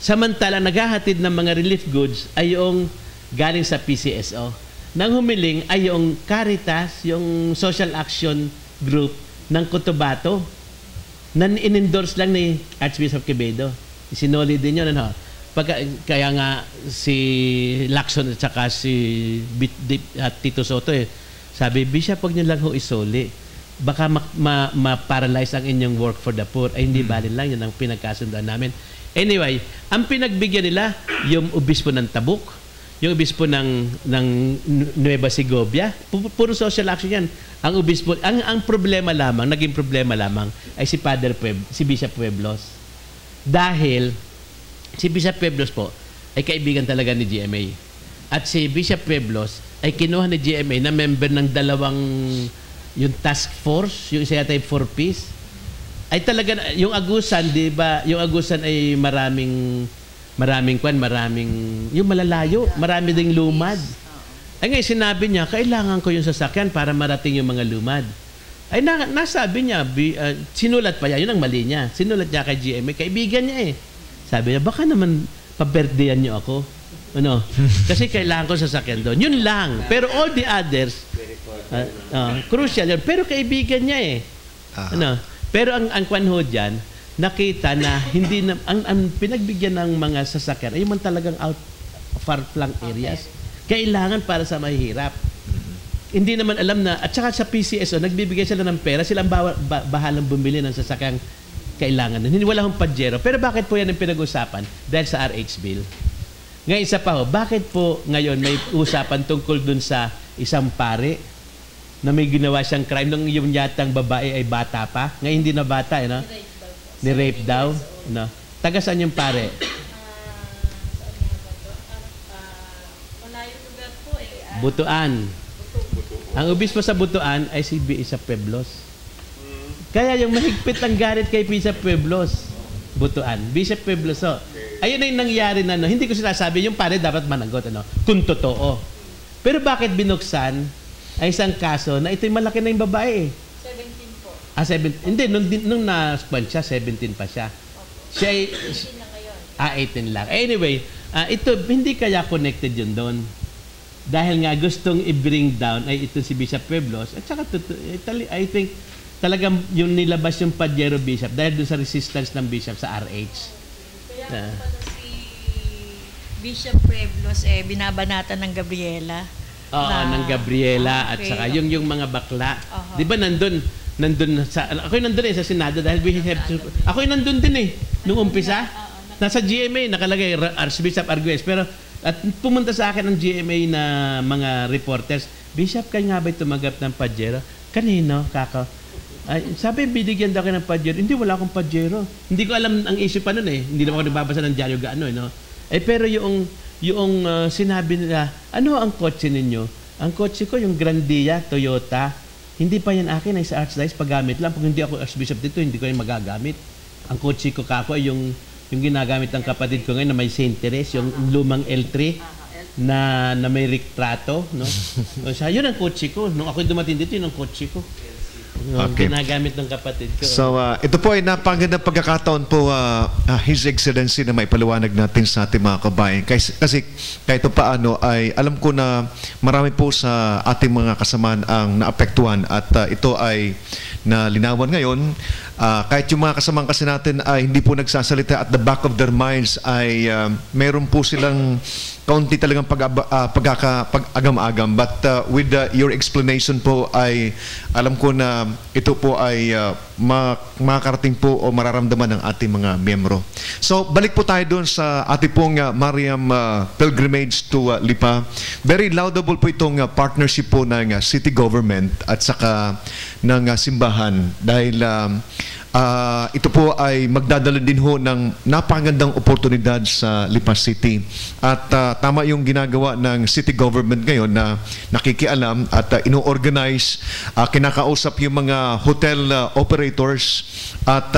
Samantala, naghahatid ng mga relief goods ay yung galing sa PCSO. Nang humiling ay yung Caritas, yung social action group ng Cotabato, na in-endorse lang ni Archbishop Quevedo. Isinoli din yun, ano? Kaya nga si Lacson at saka si Tito Soto, sabi, Bishop, huwag niyo lang ho isoli. Baka ma-paralyze ang inyong work for the poor. Ay, hindi bali lang. Yun ang pinagkasundoan namin. Anyway, ang pinagbigyan nila, yung obispo ng Tabuk, yung obispo ng Nueva Segovia, puro social action yan. Ang obispo, ang problema lamang, naging problema lamang, ay si Bishop Pueblos. Dahil, si Bishop Pueblos po, ay kaibigan talaga ni GMA. At si Bishop Pueblos, ay kinuha ni GMA na member ng dalawang, yung task force, yung isa yata yung 4 Ps, ay talaga, yung Agusan, di ba, yung Agusan ay maraming, yung malalayo, marami ding lumad. Ay ngayon, sinabi niya, kailangan ko yung sasakyan para marating yung mga lumad. Ay nasabi niya, sinulat pa niya, yun ang mali niya. Sinulat niya kay GMA, kaibigan niya Sabi niya, baka naman pa-birthdayan niyo ako. Ano? Kasi kailangan ko sasakyan doon. Yun lang. Pero all the others, crucial yun. Pero kaibigan niya Ano? Pero ang kwanho dyan, nakita na hindi na, ang pinagbigyan ng mga sasakyan ay man talagang far-flung areas. Kailangan para sa mahihirap. Hindi naman alam na, at saka sa PCSO, nagbibigay sila ng pera, silang bahalang bumili ng sasakyang kailangan. Hindi wala akong Pajero. Pero bakit po yan ang pinag-usapan? Dahil sa RH bill. Ngayon isa pa bakit po ngayon may usapan tungkol dun sa isang pare na may ginawa siyang crime nung yung yatang babae ay bata pa? Ngayon hindi na bata, no? Ni-rape daw. No? Taga saan yung pare? Butuan. Ang obispo sa Butuan ay si Bishop Pueblos. Kaya yung mahigpit ang galit kay Bishop Pueblos, Butuan. Bishop Pueblos, ayun na yung nangyari na, hindi ko sinasabi, yung pare dapat managot, kung totoo. Pero bakit binuksan ay isang kaso na ito'y malaki na yung babae? 17 po. 17. Hindi, nung na-span siya, 17 pa siya. Siya ay 18 na ngayon. 18 lang. Anyway, ito, hindi kaya connected yun doon. Dahil nga gustong i-bring down ay ito si Bishop Pueblos. At saka, I think, talagang yung nilabas yung Pajero Bishop dahil doon sa resistance ng Bishop sa RH. Kaya si Bishop Pueblos, binabanatan ng Gabriela. Oo, ng Gabriela at saka yung mga bakla. Di ba nandun sa, ako'y nandun sa Senado dahil ako'y nandun din nung umpisa. Nasa GMA, nakalagay Archbishop Arguez. Pero, at pumunta sa akin ng GMA na mga reporters, Bishop, kayo nga ba'y tumanggap ng Pajero? Kanino? Ay, sabi, binigyan daw kayo ng Pajero. Hindi, wala akong Pajero. Hindi ko alam ang issue pa nun Hindi naman ako nagbabasa ng dyaryo gaano pero yung sinabi nila, ano ang kotse ninyo? Ang kotse ko, yung Grandia, Toyota. Hindi pa yan akin, ay sa Archdiocese, paggamit lang. Pag hindi ako Archbishop dito, hindi ko rin magagamit. Ang kotse ko kako ay yung ginagamit ng kapatid ko ngayon na may Saint Teres, yung lumang L3 na may retrato. No? Yun ang kotse ko. Nung ako dumating dito, yun ang kotse ko. Okay. Ginagamit ng kapatid ko. So, ito po ay napagandang pagkakataon po, His Excellency, na may paliwanag natin sa ating mga kabayan. Kasi kahit paano ay alam ko na marami po sa ating mga kasamaan ang naapektuhan at ito ay nalinawan ngayon. Kahit yung mga kasamang kasi natin ay hindi po nagsasalita, at the back of their minds ay mayroon po silang kaunti talagang pag-agam-agam. But with your explanation po ay alam ko na ito po ay makakarating po o mararamdaman ng ating mga miyembro. So balik po tayo doon sa ating pong Mariam Pilgrimage to Lipa. Very laudable po itong partnership po ng city government at saka ng simbahan dahil ito po ay magdadala din ho ng napakagandang oportunidad sa Lipa City. At tama yung ginagawa ng city government ngayon na nakikialam at ino-organize, kinakausap yung mga hotel operators at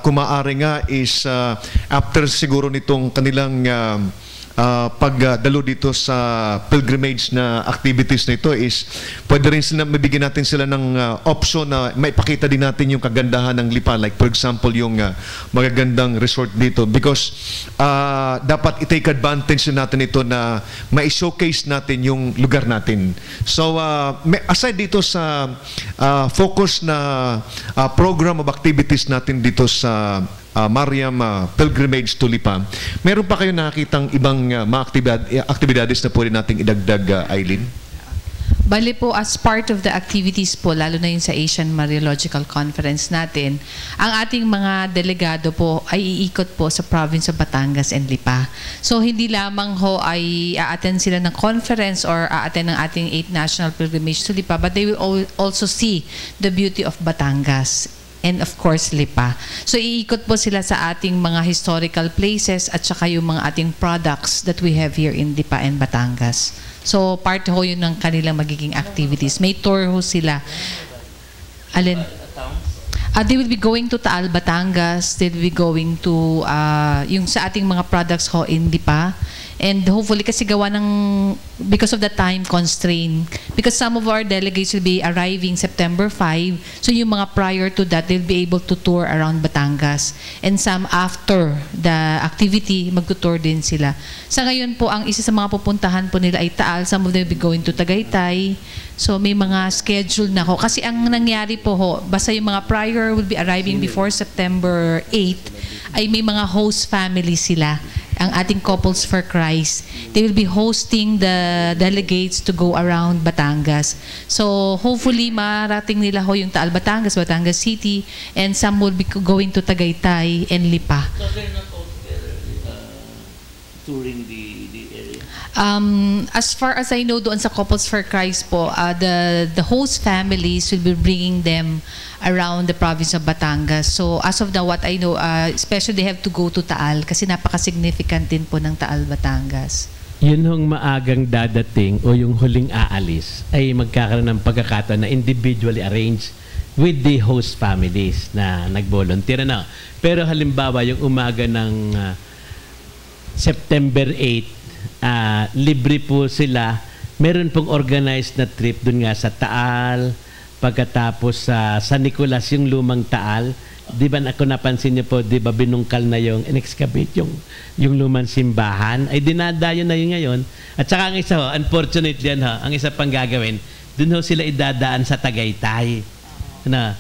kung maaari nga is after siguro nitong kanilang pagdalo dito sa pilgrimage na activities na ito is pwede rin sila, mabigyan natin sila ng option na maipakita din natin yung kagandahan ng Lipa. Like for example, yung magagandang resort dito because dapat i-take advantage natin ito na ma-showcase natin yung lugar natin. So, aside dito sa focus na program of activities natin dito sa Mariam Pilgrimage to Lipa, meron pa kayo nakakitang ibang mga aktibidades na pwede nating idagdag, Eileen? Bali po, as part of the activities po, lalo na yung sa Asian Mariological Conference natin, ang ating mga delegado po ay iikot po sa province of Batangas and Lipa. So, hindi lamang ho ay a-attend sila ng conference or a-attend ng ating 8th National Pilgrimage to Lipa, but they will also see the beauty of Batangas and of course Lipa. So iikot po sila sa ating mga historical places at saka yung mga ating products that we have here in Lipa and Batangas. So part ho yun ng kanilang magiging activities. May tour ho sila. Alin? They will be going to Taal, Batangas. They will be going to yung sa ating mga products ho in Lipa. And hopefully kasi gawa ng, because of the time constraint, because some of our delegates will be arriving September 5, so yung mga prior to that, they'll be able to tour around Batangas. And some after the activity, magtutour din sila. Sa ngayon po, ang isa sa mga pupuntahan po nila ay Taal. Some of them will be going to Tagaytay. So may mga schedule na ho. Kasi ang nangyari po ho, basta yung mga prior will be arriving before September 8, ay may mga host family sila. Ang ating Couples for Christ, they will be hosting the delegates to go around Batangas. So hopefully marating nila ho yung Taal, Batangas, Batangas City, and some will be going to Tagaytay and Lipa. So they're not all together touring the area? As far as I know, doon sa Couples for Christ po, the host families will be bringing them around the province of Batangas. So as of now, what I know, especially they have to go to Taal kasi napaka-significant din po ng Taal, Batangas. Yun hong maagang dadating o yung huling aalis ay magkakaroon ng pagkakataon na individually arranged with the host families na nag-volunteer na. Pero halimbawa, yung umaga ng September 8, libre po sila. Meron pong organized na trip dun nga sa Taal. Pagkatapos sa San Nicolas, yung lumang Taal, di ba ako napansin niyo po, di ba binungkal na yung in-excavate yung lumang simbahan, ay dinadayo na yun ngayon. At saka ang isa ho, unfortunately yan ho, ang isa pang gagawin, dun ho sila idadaan sa Tagaytay.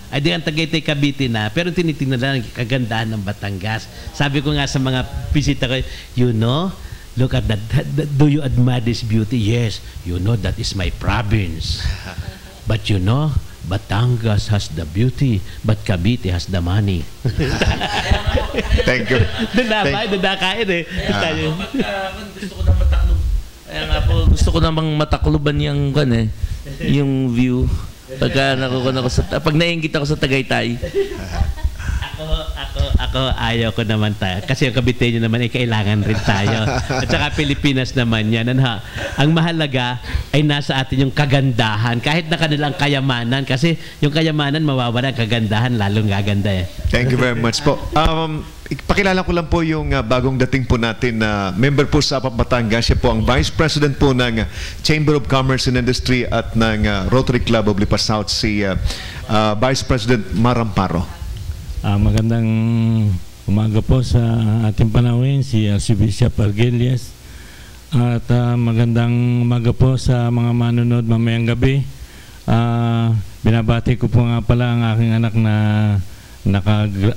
Ay di ang Tagaytay Cavite na, pero tinitingnan lang ang kagandahan ng Batangas. Sabi ko nga sa mga bisita ko, you know, look at that, do you admire this beauty? Yes, you know that is my province. But you know, Batangas has the beauty, but Cavite has the money. Thank you. Doon na kain eh. Gusto ko na mataklob. Kaya nga po, gusto ko namang matakloban yung view. Pagka pag nainggit ako sa Tagaytay. Ako ayaw ko naman tayo. Kasi yung Caviteño naman ay kailangan rin tayo. At saka Pilipinas naman yan. Ang mahalaga ay nasa atin yung kagandahan. Kahit na kanilang kayamanan. Kasi yung kayamanan mawawala, kagandahan lalong gaganda eh. Thank you very much po. Pakilala ko lang po yung bagong dating po natin na member po sa APAP Batangas. Siya po ang Vice President po ng Chamber of Commerce and Industry at ng Rotary Club of Lipa South, si Vice President Maramparo. Magandang umaga po sa ating panawin, si Archbishop Argelius. At magandang umaga po sa mga manunod mamayang gabi. Binabati ko po nga pala ang aking anak na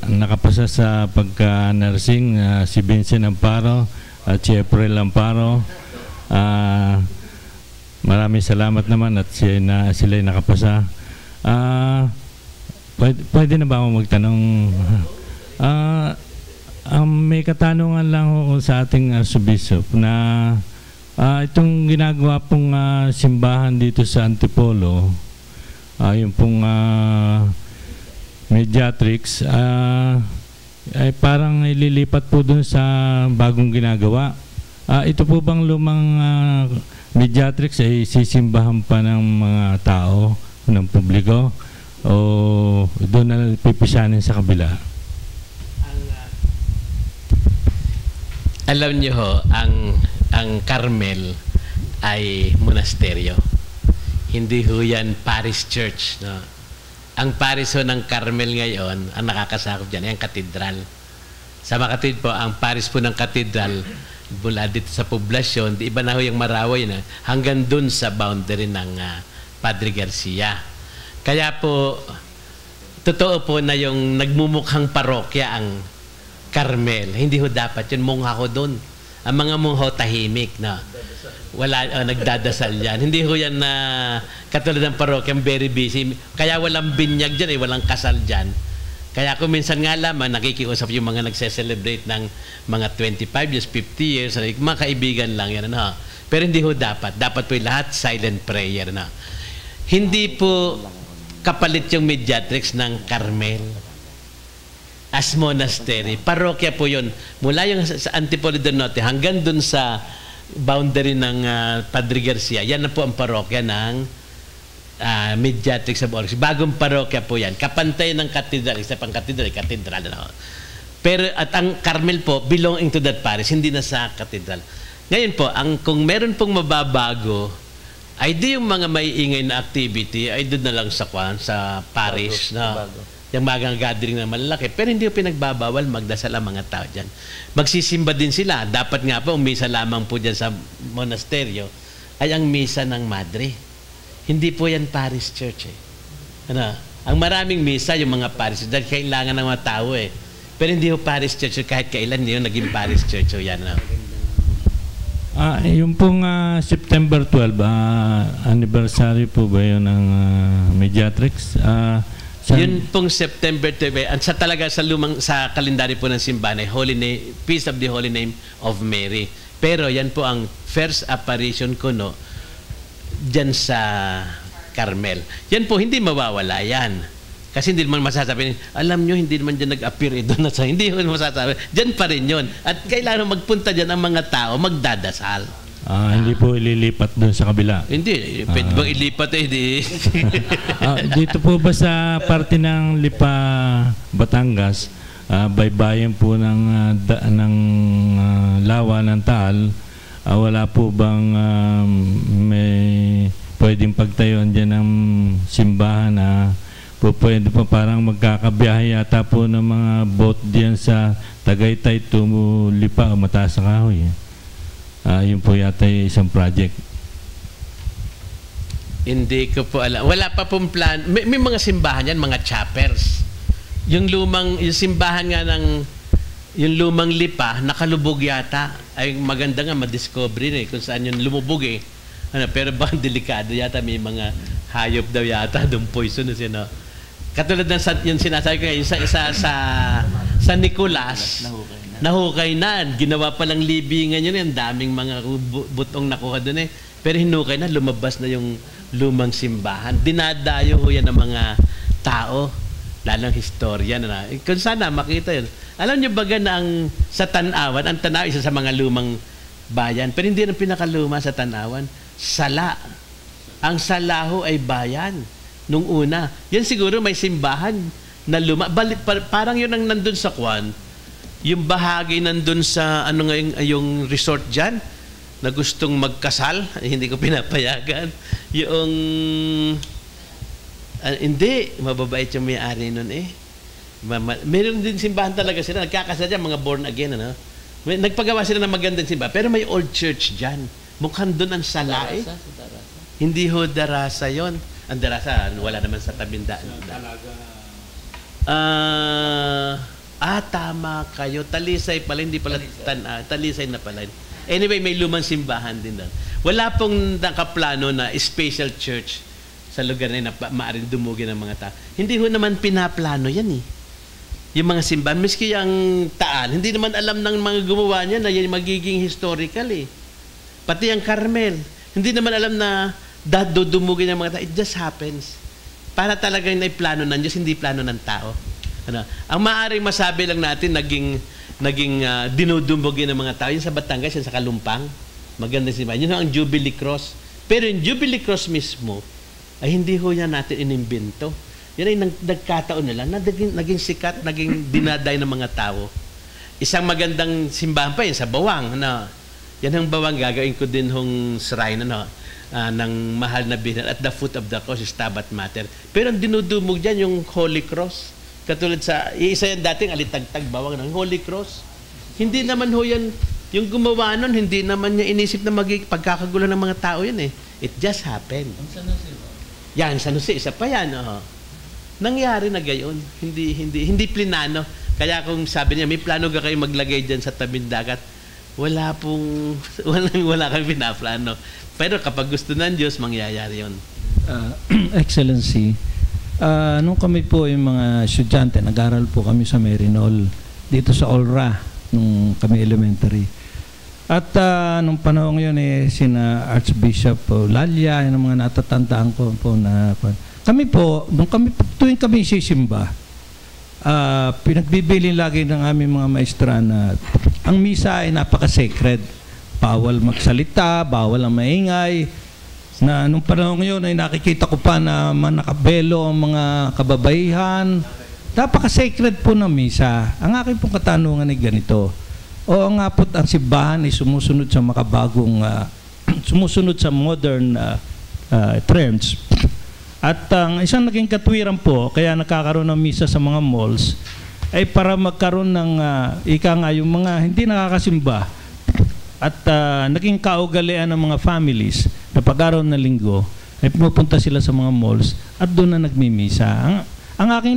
nakapasa sa pagka-nursing, si Vincent Amparo at si April Amparo. Maraming salamat naman at sila'y nakapasa. Pwede na ba ako magtanong? May katanungan lang ako sa ating Archbishop na itong ginagawa pong simbahan dito sa Antipolo, yung pong Mediatrix, ay parang ililipat po dun sa bagong ginagawa. Ito po bang lumang Mediatrix ay sisimbahan pa ng mga tao, ng publiko? O doon na pipisanin sa kabila? Alam niyo ho, ang ang Carmel ay monasteryo. Hindi ho yan parish church. No? Ang parish ho ng Carmel ngayon, ang nakakasakop dyan, ay ang katedral. Sa Makatid po, ang parish po ng katedral, mula dito sa poblasyon, di iba na ho yung Marawi na, hanggang dun sa boundary ng Padre Garcia. Kaya po, totoo po na yung nagmumukhang parokya ang Carmel. Hindi ho dapat yun, mungha ko dun. Ang mga mungho tahimik na wala, nagdadasal yan. Hindi ho yan na katulad ng parokya, very busy. Kaya walang binyag dyan, walang kasal dyan. Kaya kung minsan nga lamang nakikiusap yung mga nagse-celebrate ng mga 25 years, 50 years, mga kaibigan lang yan. Ano? Pero hindi ho dapat. Dapat po lahat silent prayer. Ano? Hindi po kapalit yung mediatrix ng Carmel as monastery. Parokya po yun. Mula yung sa Antipolo del Norte hanggang dun sa boundary ng Padre Garcia, yan na po ang parokya ng Mediatrix of Oryx. Bagong parokya po yan. Kapantay ng katedral. Isa pang katedral. No? Pero at ang Carmel po, belonging to that parish, hindi na sa katedral. Ngayon po, kung meron pong mababago, ay di yung mga maiingay na activity, ay doon na lang sa parish. No? Yung mga gathering na malalaki. Pero hindi yung pinagbabawal magdasal ang mga tao dyan. Magsisimba din sila. Dapat nga po, misa lamang po dyan sa monasteryo, ay ang misa ng madre. Hindi po yan parish church Ano? Ang maraming misa, yung mga parish, dahil kailangan ng mga tao Pero hindi po parish church kahit kailan hindi yung naging parish church yan. Yung pong September 12, anniversary po ba yun ng Mediatrix? Yun pong September 12, sa kalendaryo po ng simbahan ay Feast of the Holy Name of Mary. Pero yan po ang first apparition ko dyan sa Carmel. Yan po, hindi mawawala yan. Kasi hindi naman masasabi, alam nyo, hindi naman dyan nag-appear doon sa hindi naman masasabi. Dyan pa rin yun. At kailangan magpunta dyan ang mga tao, magdadasal. Hindi po ililipat doon sa kabila? Hindi. Pwede bang ilipat dito po ba sa parte ng Lipa, Batangas, baybayin po ng Lawa ng Taal, wala po bang may pwedeng pagtayuan dyan ng simbahan na pwede pa parang magkakabiyahe yata po ng mga boat diyan sa Tagaytay to Lipa o Mataas sa Kahoy. Yun po yata isang project. Hindi ko po alam. Wala pa pong plan. May mga simbahan yan, mga chapels. Yung simbahan nga yung lumang Lipa, nakalubog yata. Ay maganda nga madiscover kung saan yung lumubog pero bang delikado yata, may mga hayop daw yata, doon poisonous Katulad ng yung sinasabi ko ngayon sa Nicolas, nahukay na. Ginawa pa lang libingan yun. Ang daming mga butong nakuha doon Pero hinukay na, lumabas na yung lumang simbahan. Dinadayo ho yan ng mga tao, lalong historian kung sana makita yun. Alam niyo baga na sa Tanawan, ang Tanawan isa sa mga lumang bayan, pero hindi ang pinakaluma sa Tanawan, Sala. Ang Sala ho ay bayan nung una. Yan siguro may simbahan na luma. Parang yun ang nandun sa Kwan, yung bahagi nandun sa yung resort dyan na gustong magkasal, hindi ko pinapayagan. Yung hindi, mababait yung may-ari nun meron din simbahan talaga sila. Nagkakasal dyan, mga born again. Nagpagawa sila ng magandang simbahan. Pero may old church dyan. Mukhang doon ang Sala Hindi ho Darasa yon. Ang Darasa, wala naman sa tabindaan. Tama kayo. Talisay pala, hindi pala Talisay na pala. Anyway, may lumang simbahan din doon. Wala pong nakaplano na special church sa lugar na maaaring dumugin ng mga tao. Hindi ho naman pinaplano yan Yung mga simbahan, miski yung Taal, hindi naman alam ng mga gumawa niya na yan magiging historical Pati ang Carmel, hindi naman alam na dudumugin ng mga tao. It just happens. Para talagang naiplano ng Diyos, hindi plano ng tao. Ang maaaring masabi lang natin, naging dinudumugin ng mga tao, yun sa Batangas, yun sa Kalumpang. Maganda simbahan. Yun ang Jubilee Cross. Pero yung Jubilee Cross mismo, ay hindi ho yan natin inimbento. Yan ay nagkataon na lang na naging sikat, naging dinaday ng mga tao. Isang magandang simbahan pa yun sa Bawang. Yan ang bawang gagawin ko din hong shrine ng mahal na Birhen. At the foot of the cross is Stabat Mater. Pero ang dinudumog dyan yung Holy Cross. Katulad sa, isa yan dating alitagtag bawang ng Holy Cross. Hindi naman ho yan, yung gumawa nun, hindi naman niya inisip na pagkakagulo ng mga tao yun eh. It just happened. Yan, San Jose, isa pa yan. Nangyari na gayon. Hindi plinano. Kaya kung sabi niya, may plano ka kayo maglagay dyan sa tabing dagat, wala kang pinaplano. Pero kapag gusto ng Diyos, mangyayari yun. Excellency, nung kami po yung mga estudyante, nag-aral po kami sa Merinol, dito sa Olra, nung kami elementary. At nung panahon yun, sina Archbishop Lalia, yung mga natatandaan ko po na kami po, tuwing kami sisimba, pinagbibili lagi ng aming mga maestra na ang misa ay napaka-sacred. Bawal magsalita, bawal ang maingay. Na nung panahon yun ay nakikita ko pa na nakabelo ang mga kababaihan. Napaka-sacred po ng misa. Ang aking pong katanungan ay ganito. O nga po't ang simbahan ay sumusunod sa makabagong, sumusunod sa modern trends. At ang isang naging katwiran po, kaya nakakaroon ng misa sa mga malls, ay para magkaroon ng yung mga hindi nakakasimba at naging kaugalian ng mga families na pag-araw na linggo ay pumupunta sila sa mga malls at doon na nagmimisa. Ang aking